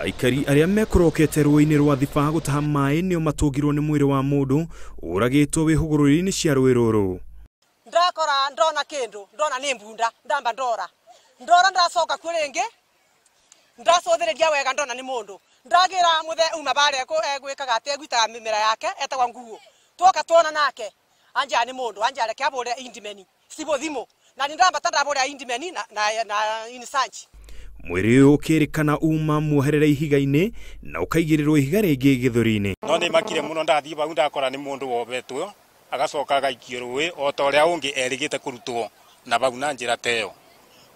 Aikari aria mekorokete rũĩ-inĩ rwa Thiba gũtaha maĩ nĩo matũngirwo nĩ mwĩrĩ wa mũndũ ũragĩtwo wĩhũgũrũrũ-inĩ cia rũĩ rũrũ. Ndakora ndona kindu ndona ni mbunda ndamba ndora ndacoka kuringi ndacothereria wega ndona ni mundu ndagira muthe uma bare ko egwikaga ate gwitaga mimera yake etagwa nguo twoka twona nake anja ni mundu anja areke abure indimeni sibo thimo na ndamba tandabure indimeni na insanchi. Mwĩrĩ ũyũ ũkĩrĩkana uma muoherera ihiga-inĩ na ũkaigĩrĩrwo ihiga rĩngĩ gĩthũri-inĩ. No nĩ makire mũno ndathii bau ndakora nĩ mũndũ wobetwo agacoka agaikio rũĩ o ta ũrĩa ũngĩ erĩgĩte kũrutwo na bau na njĩra teyo.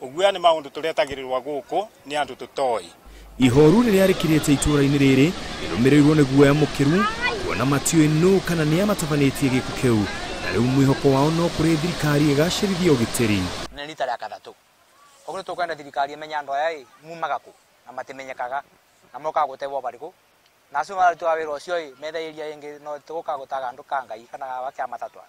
Ũguo nĩ maũndũ tũretagĩrĩrwo gũkũ nĩ andũ tũtoĩ. Ihoru rĩrĩa rĩkirĩte itũũra-inĩ rĩrĩ rĩrũmĩrĩirwo nĩ guoya mũkĩru kuona matiũĩ nũ kana nĩ amatabanĩtie gĩko kĩu na rĩu mwĩhoko wao no kũrĩ thirikari ĩgacĩrithia ũgitĩri. Nĩ rita rĩa gatatũ ũguo tũkwenda thirikari ĩmenye andũ aya mumaga kũ na matimenyekaga na moka gũtebwo barĩkũ na acio marutwo wĩra ũcio methairia ingĩ no tũgoka gũtaga andũ kangai kana wakĩamatatwa.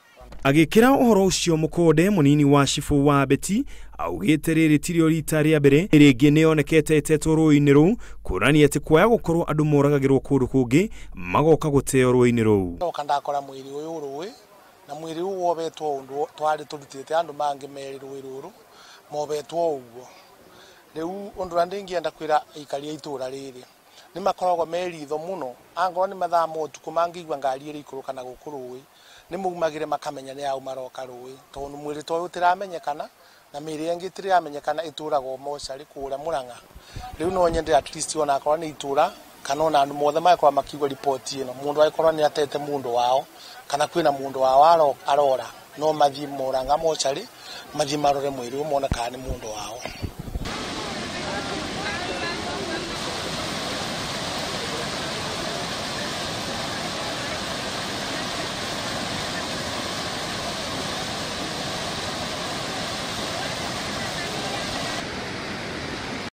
Agĩkĩra ũhoro ũcio Mũkonde mũnini wa cibũ wa Beti augĩte rĩrĩ tirio rita rĩa mbere rĩngĩ nĩonekete etetwo rũĩ-inĩ rũu kuonania atĩ kwaya gũkorwo andũ moragagĩrwo kũndũ kũngĩ magoka gũteo rũĩ-inĩ rũu. Ndoka ndakora mwĩrĩ ũyũ rũĩ na mwĩrĩ ũyũ wobetwo ũndũ twarĩ tũrutĩte andũ mangĩ merĩ rũĩ rũrũ mobetwo ũguo. Rĩu ũndũ ũrĩa ndĩngĩenda kwĩra aikari a itũũra rĩrĩ nĩ makoragwo meritho mũno angorwo nĩ mathaa ma ũtukũ mangĩigua ngari ĩrĩ ikũrũkana gũkũ rũĩ nĩ maumagĩre makamenya nĩ au maroka rũĩ tondũ mwĩrĩ ta ũyũ ũtiramenyekana na mĩĩrĩ ĩngĩ ĩtiramenyekana ĩtũũragwo mocarĩ kũrĩa Mũrang'a. Rĩu no nyende at least ona akorwo nĩ itũũra kana ona andũ mothe magĩkorwo makiugua riboti ĩno mũndũ agĩkorwo nĩ atete mũndũ wao kana kwĩna mũndũ wao arora no mathiĩ Mũrang'a mocarĩ mathiĩ marore mwĩrĩ ũmwe kana nĩ mũndũ wao.